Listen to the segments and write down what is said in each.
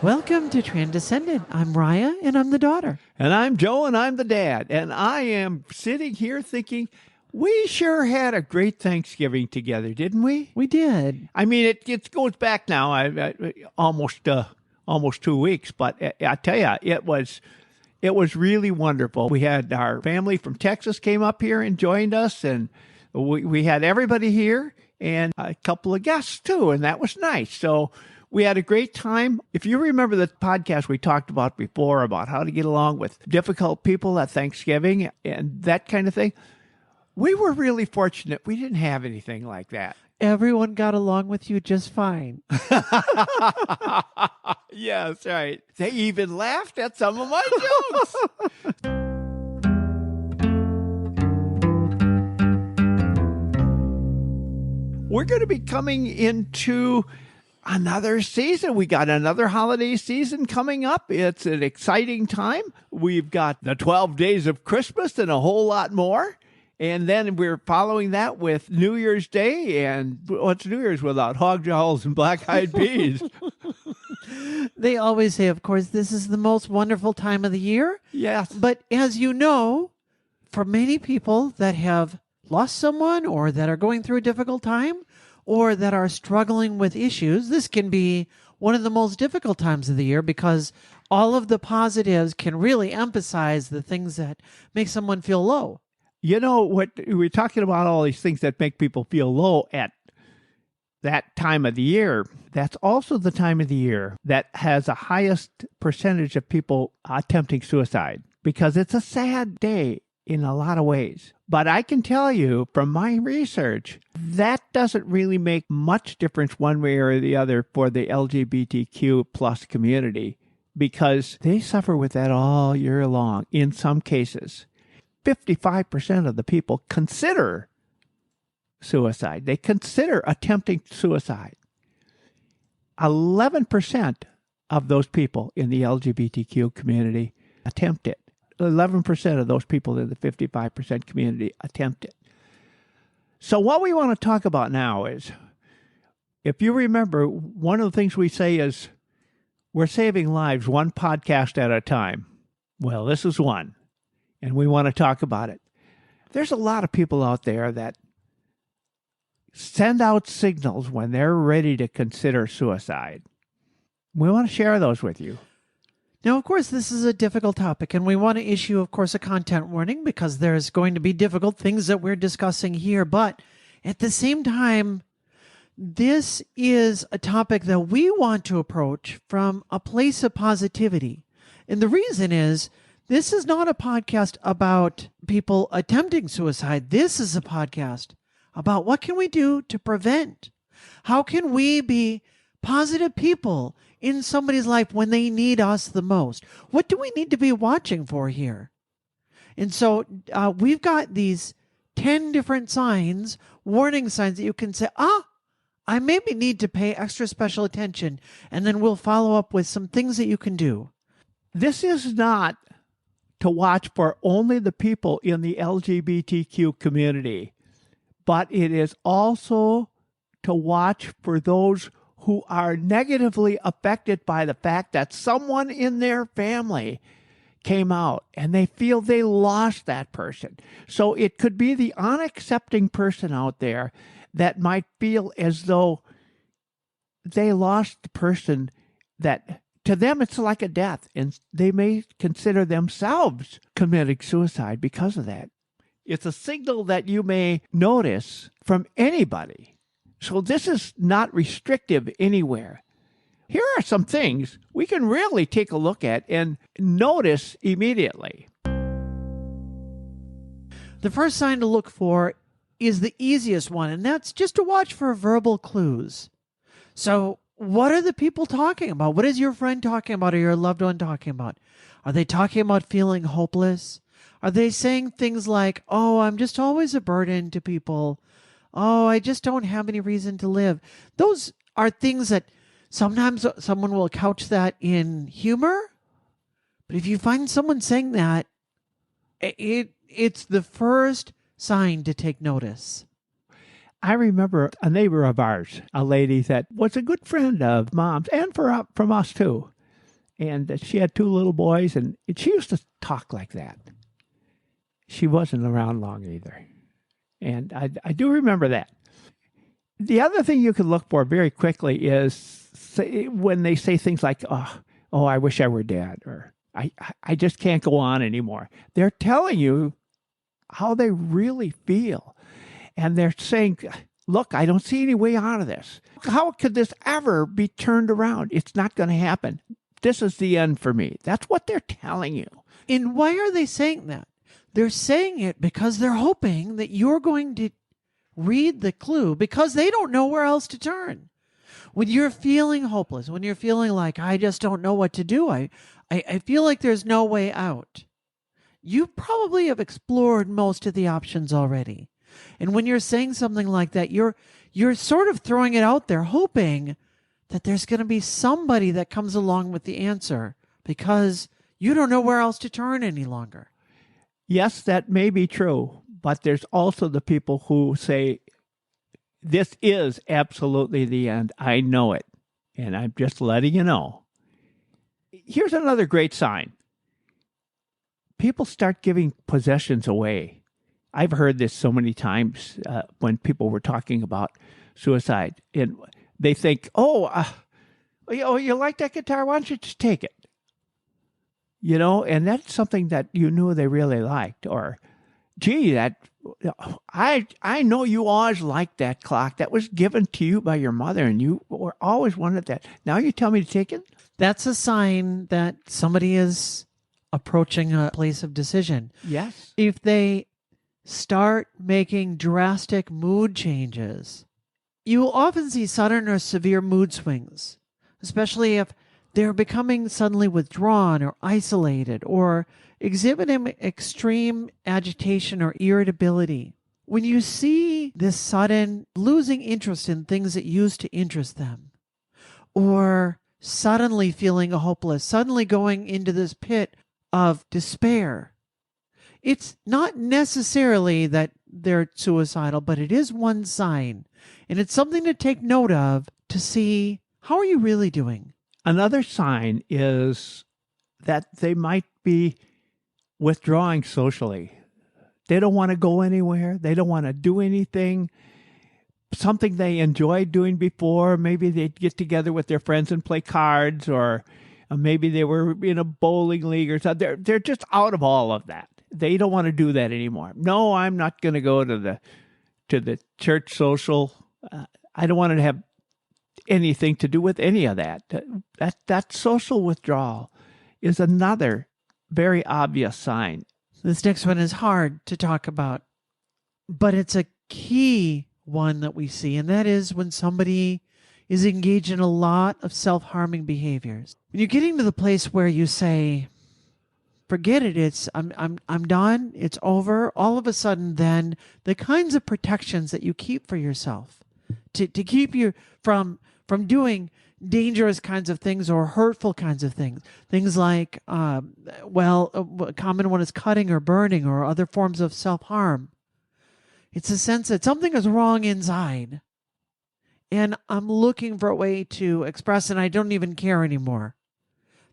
Welcome to Transcendent. I'm Raya, and I'm the daughter. And I'm Joe, and I'm the dad. And I am sitting here thinking, we sure had a great Thanksgiving together, didn't we? We did. I mean, it goes back now almost 2 weeks, but I tell you, it was really wonderful. We had our family from Texas came up here and joined us, and we had everybody here and a couple of guests too, and that was nice. So we had a great time. If you remember the podcast we talked about before about how to get along with difficult people at Thanksgiving and that kind of thing, we were really fortunate. We didn't have anything like that. Everyone got along with you just fine. Yeah, that's right. They even laughed at some of my jokes. We're going to be coming into another season. We got another holiday season coming up. It's an exciting time. We've got the 12 days of Christmas and a whole lot more. And then we're following that with New Year's Day. And what's New Year's without hog jowls and black-eyed peas? They always say, of course, this is the most wonderful time of the year. Yes. But as you know, for many people that have lost someone or that are going through a difficult time or that are struggling with issues, this can be one of the most difficult times of the year because all of the positives can really emphasize the things that make someone feel low. You know, what we're talking about, all these things that make people feel low at that time of the year. That's also the time of the year that has the highest percentage of people attempting suicide because it's a sad day in a lot of ways. But I can tell you from my research, that doesn't really make much difference one way or the other for the LGBTQ plus community because they suffer with that all year long in some cases. 55% of the people consider suicide. They consider attempting suicide. 11% of those people in the LGBTQ community attempt it. 11% of those people in the 55% community attempt it. So what we want to talk about now is, if you remember, one of the things we say is we're saving lives one podcast at a time. Well, this is one, and we want to talk about it. There's a lot of people out there that send out signals when they're ready to consider suicide. We want to share those with you. Now, of course, this is a difficult topic, and we want to issue, of course, a content warning because there's going to be difficult things that we're discussing here. But at the same time, this is a topic that we want to approach from a place of positivity. And the reason is, this is not a podcast about people attempting suicide. This is a podcast about what can we do to prevent? How can we be positive people in somebody's life when they need us the most? What do we need to be watching for here? And so we've got these 10 different signs, warning signs that you can say, I maybe need to pay extra special attention. And then we'll follow up with some things that you can do. This is not to watch for only the people in the LGBTQ community, but it is also to watch for those who are negatively affected by the fact that someone in their family came out and they feel they lost that person. So it could be the unaccepting person out there that might feel as though they lost the person that to them it's like a death, and they may consider themselves committing suicide because of that. It's a signal that you may notice from anybody. So this is not restrictive anywhere. Here are some things we can really take a look at and notice immediately. The first sign to look for is the easiest one, and that's just to watch for verbal clues. So what are the people talking about? What is your friend talking about or your loved one talking about? Are they talking about feeling hopeless? Are they saying things like, oh, I'm just always a burden to people. Oh, I just don't have any reason to live. Those are things that sometimes someone will couch that in humor. But if you find someone saying that, it's the first sign to take notice. I remember a neighbor of ours, a lady that was a good friend of Mom's and from us too. And she had 2 little boys, and she used to talk like that. She wasn't around long either. And I do remember that. The other thing you can look for very quickly is when they say things like, oh, I wish I were dead, or I just can't go on anymore. They're telling you how they really feel. And they're saying, look, I don't see any way out of this. How could this ever be turned around? It's not going to happen. This is the end for me. That's what they're telling you. And why are they saying that? They're saying it because they're hoping that you're going to read the clue, because they don't know where else to turn. When you're feeling hopeless, when you're feeling like, I just don't know what to do, I feel like there's no way out, you probably have explored most of the options already. And when you're saying something like that, you're sort of throwing it out there, hoping that there's going to be somebody that comes along with the answer, because you don't know where else to turn any longer. Yes, that may be true, but there's also the people who say, this is absolutely the end. I know it, and I'm just letting you know. Here's another great sign. People start giving possessions away. I've heard this so many times when people were talking about suicide, and they think, you like that guitar? Why don't you just take it? And that's something that you knew they really liked. Or, gee, I know you always liked that clock. That was given to you by your mother, and you were always wanted that. Now you tell me to take it? That's a sign that somebody is approaching a place of decision. Yes. If they start making drastic mood changes, you will often see sudden or severe mood swings, especially if they're becoming suddenly withdrawn or isolated or exhibiting extreme agitation or irritability. When you see this sudden losing interest in things that used to interest them, or suddenly feeling hopeless, suddenly going into this pit of despair, it's not necessarily that they're suicidal, but it is one sign. And it's something to take note of to see, how are you really doing? Another sign is that they might be withdrawing socially. They don't want to go anywhere. They don't want to do anything. Something they enjoyed doing before. Maybe they'd get together with their friends and play cards, or maybe they were in a bowling league or something. They're just out of all of that. They don't want to do that anymore. No, I'm not going to go to the church social. I don't want to have anything to do with any of that. That social withdrawal is another very obvious sign. This next one is hard to talk about, but it's a key one that we see, and that is when somebody is engaged in a lot of self-harming behaviors. When you're getting to the place where you say, forget it, I'm done, it's over, all of a sudden then the kinds of protections that you keep for yourself to keep you from doing dangerous kinds of things or hurtful kinds of things. Things like, a common one is cutting or burning or other forms of self-harm. It's a sense that something is wrong inside, and I'm looking for a way to express, and I don't even care anymore.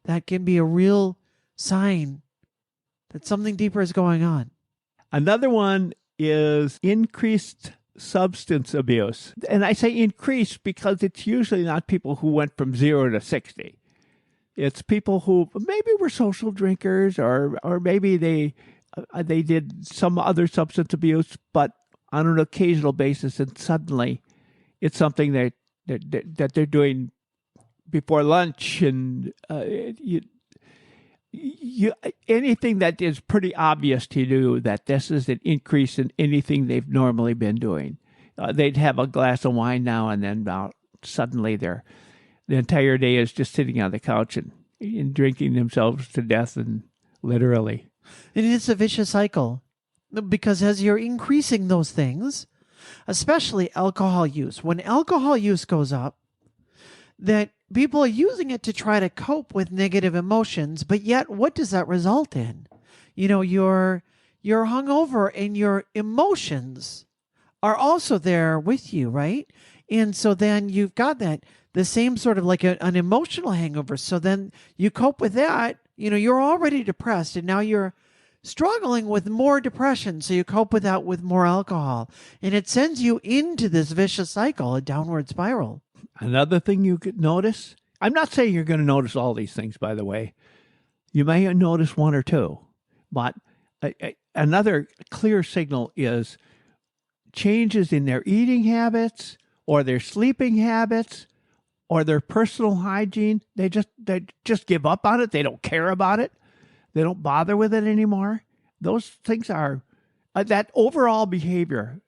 That can be a real sign that something deeper is going on. Another one is increased substance abuse. And I say increase because it's usually not people who went from 0 to 60. It's people who maybe were social drinkers, or maybe they did some other substance abuse, but on an occasional basis, and suddenly it's something that they're doing before lunch, and anything that is pretty obvious to you that this is an increase in anything they've normally been doing. They'd have a glass of wine now and then, suddenly the entire day is just sitting on the couch and drinking themselves to death, and literally. And it's a vicious cycle, because as you're increasing those things, especially alcohol use, when alcohol use goes up, that people are using it to try to cope with negative emotions, but yet what does that result in? You're hungover, and your emotions are also there with you, right? And so then you've got that the same sort of like an emotional hangover. So then you cope with that. You're already depressed and now you're struggling with more depression. So you cope with that with more alcohol. And it sends you into this vicious cycle, a downward spiral. Another thing you could notice, I'm not saying you're going to notice all these things, by the way. You may notice one or two, but another clear signal is changes in their eating habits or their sleeping habits or their personal hygiene. They just give up on it. They don't care about it. They don't bother with it anymore. Those things are, that overall behavior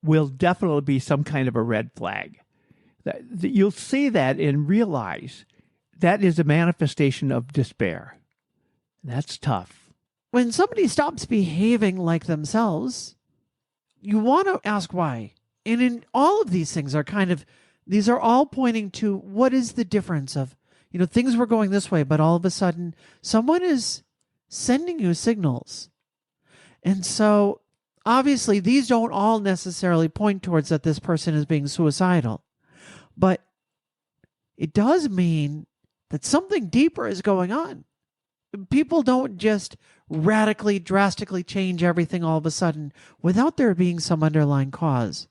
will definitely be some kind of a red flag. That you'll see that and realize that is a manifestation of despair. That's tough. When somebody stops behaving like themselves, you want to ask why. And in all of these things these are all pointing to what is the difference of, things were going this way, but all of a sudden someone is sending you signals. And so obviously these don't all necessarily point towards that this person is being suicidal, but it does mean that something deeper is going on. People don't just radically, drastically change everything all of a sudden without there being some underlying cause.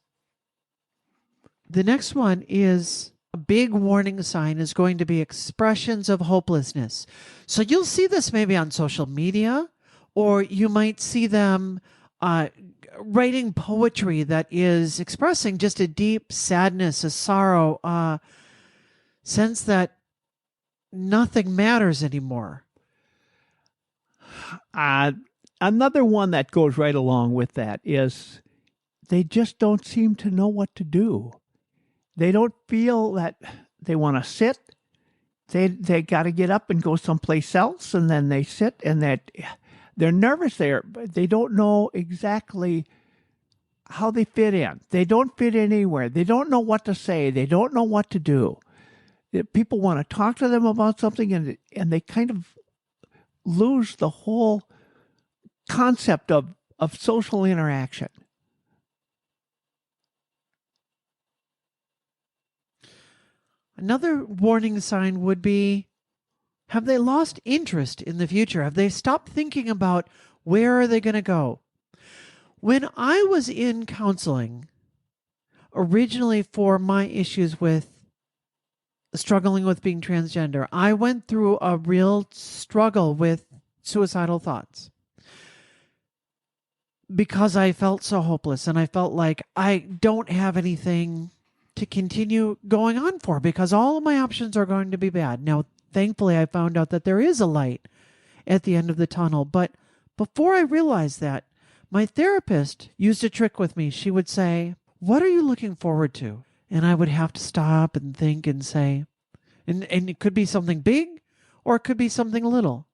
The next one is a big warning sign is going to be expressions of hopelessness. So you'll see this maybe on social media, or you might see them writing poetry that is expressing just a deep sadness, a sorrow, sense that nothing matters anymore. Another one that goes right along with that is they just don't seem to know what to do. They don't feel that they want to sit. They got to get up and go someplace else, and then they sit, and they're nervous there, but they don't know exactly how they fit in. They don't fit anywhere. They don't know what to say. They don't know what to do. People want to talk to them about something, and they kind of lose the whole concept of social interaction. Another warning sign would be, have they lost interest in the future? Have they stopped thinking about where are they going to go? When I was in counseling, originally for my issues with struggling with being transgender, I went through a real struggle with suicidal thoughts because I felt so hopeless and I felt like I don't have anything to continue going on for because all of my options are going to be bad. Now, thankfully, I found out that there is a light at the end of the tunnel. But before I realized that, my therapist used a trick with me. She would say, "What are you looking forward to?" And I would have to stop and think and say, and it could be something big or it could be something little.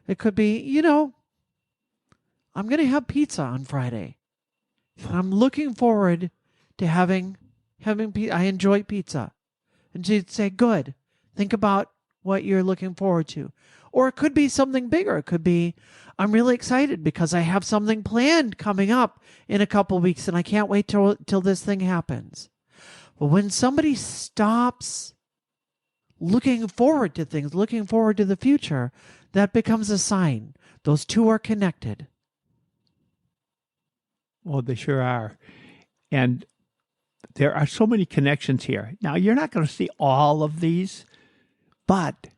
It could be, I'm going to have pizza on Friday. And I'm looking forward to having pizza. I enjoy pizza. And she'd say, good. Think about what you're looking forward to. Or it could be something bigger. It could be, I'm really excited because I have something planned coming up in a couple weeks and I can't wait till this thing happens. But when somebody stops looking forward to things, looking forward to the future, that becomes a sign. Those two are connected. Well, they sure are. And there are so many connections here. Now, you're not going to see all of these, but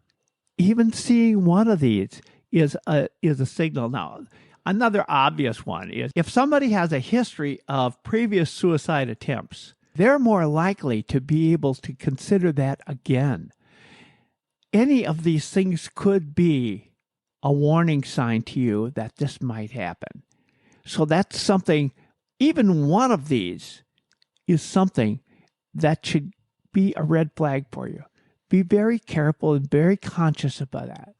even seeing one of these is a signal. Now, another obvious one is if somebody has a history of previous suicide attempts, they're more likely to be able to consider that again. Any of these things could be a warning sign to you that this might happen. So that's something, even one of these is something that should be a red flag for you. Be very careful and very conscious about that.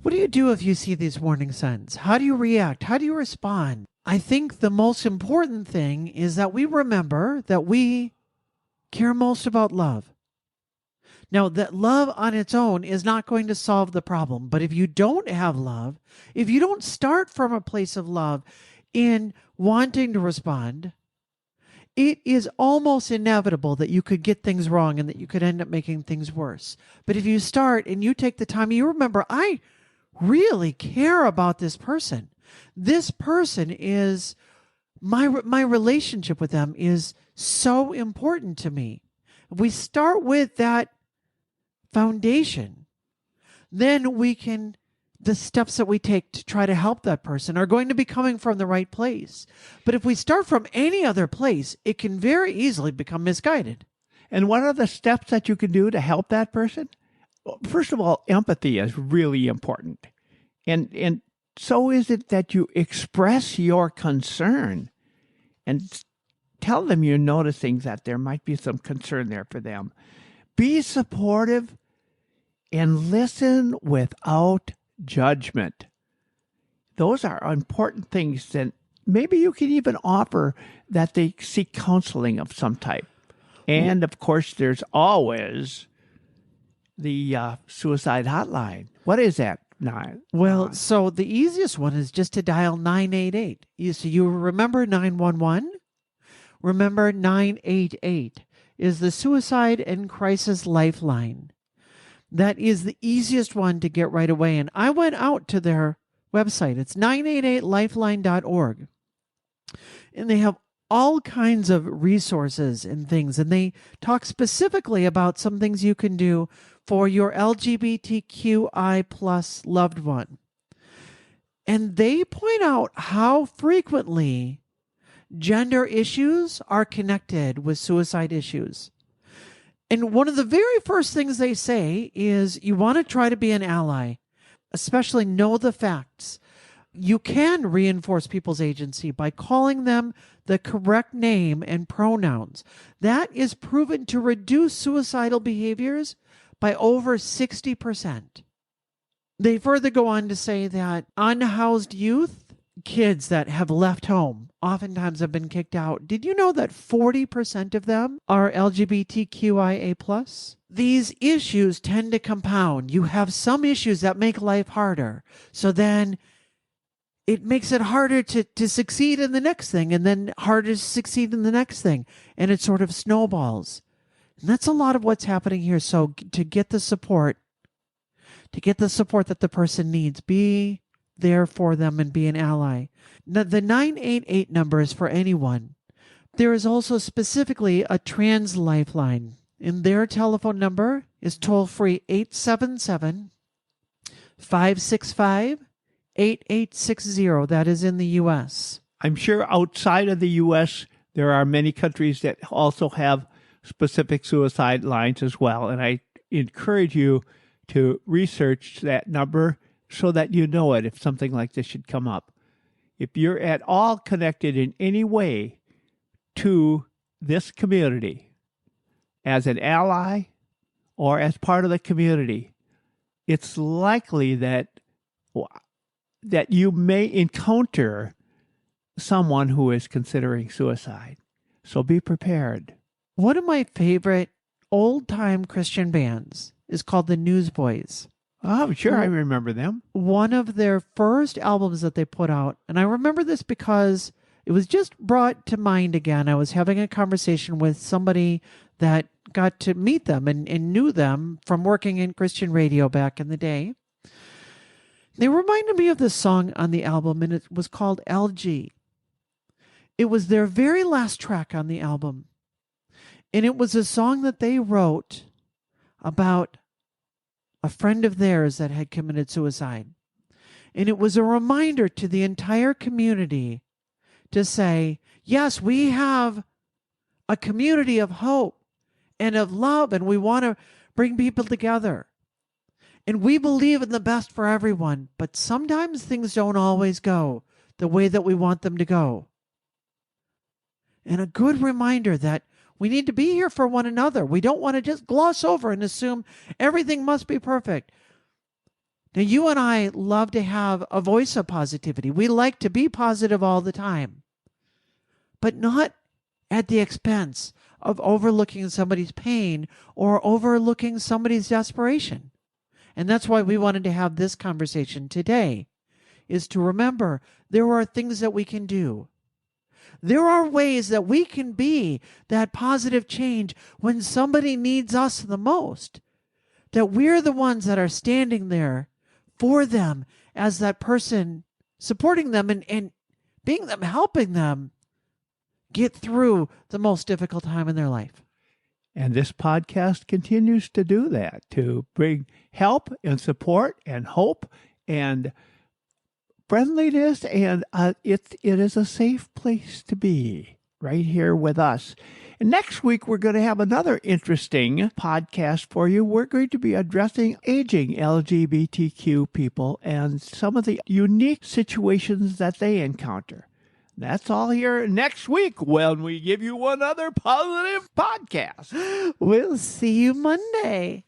What do you do if you see these warning signs? How do you react? How do you respond? I think the most important thing is that we remember that we care most about love. Now, that love on its own is not going to solve the problem. But if you don't have love, if you don't start from a place of love in wanting to respond, it is almost inevitable that you could get things wrong and that you could end up making things worse. But if you start and you take the time, you remember, I really care about this person. This person is my relationship with them is so important to me. If we start with that foundation, then the steps that we take to try to help that person are going to be coming from the right place. But if we start from any other place, it can very easily become misguided. And what are the steps that you can do to help that person? Well, first of all, empathy is really important. And so is it that you express your concern and tell them you're noticing that there might be some concern there for them. Be supportive and listen without judgment. Those are important things that maybe you can even offer that they seek counseling of some type. And of course, there's always the suicide hotline. What is that? Well, so the easiest one is just to dial 988. You remember 911? Remember 988 is the Suicide and Crisis Lifeline. That is the easiest one to get right away. And I went out to their website. It's 988lifeline.org. And they have all kinds of resources and things. And they talk specifically about some things you can do for your LGBTQI plus loved one. And they point out how frequently gender issues are connected with suicide issues. And one of the very first things they say is you want to try to be an ally, especially know the facts. You can reinforce people's agency by calling them the correct name and pronouns. That is proven to reduce suicidal behaviors by over 60%. They further go on to say that unhoused youth, kids that have left home, oftentimes have been kicked out. Did you know that 40% of them are LGBTQIA+? These issues tend to compound. You have some issues that make life harder. So then it makes it harder to succeed in the next thing, and then harder to succeed in the next thing. And it sort of snowballs. And that's a lot of what's happening here. So to get the support that the person needs, be there for them and be an ally. Now, the 988 number is for anyone. There is also specifically a trans lifeline, and their telephone number is toll-free 877-565-8860. That is in the U.S. I'm sure outside of the U.S., there are many countries that also have specific suicide lines as well. And I encourage you to research that number so that you know it if something like this should come up. If you're at all connected in any way to this community as an ally or as part of the community, it's likely that you may encounter someone who is considering suicide. So be prepared. One of my favorite old-time Christian bands is called the Newsboys. Oh, sure, I remember them. One of their first albums that they put out, and I remember this because it was just brought to mind again. I was having a conversation with somebody that got to meet them and knew them from working in Christian radio back in the day. They reminded me of this song on the album, and it was called LG. It was their very last track on the album. And it was a song that they wrote about a friend of theirs that had committed suicide. And it was a reminder to the entire community to say, yes, we have a community of hope and of love, and we want to bring people together. And we believe in the best for everyone, but sometimes things don't always go the way that we want them to go. And a good reminder that we need to be here for one another. We don't want to just gloss over and assume everything must be perfect. Now, you and I love to have a voice of positivity. We like to be positive all the time, but not at the expense of overlooking somebody's pain or overlooking somebody's desperation. And that's why we wanted to have this conversation today, is to remember there are things that we can do. There are ways that we can be that positive change when somebody needs us the most. That we're the ones that are standing there for them as that person, supporting them and being them, helping them get through the most difficult time in their life. And this podcast continues to do that, to bring help and support and hope and friendliness. And it is a safe place to be right here with us. And next week, we're going to have another interesting podcast for you. We're going to be addressing aging LGBTQ people and some of the unique situations that they encounter. That's all here next week when we give you another positive podcast. We'll see you Monday.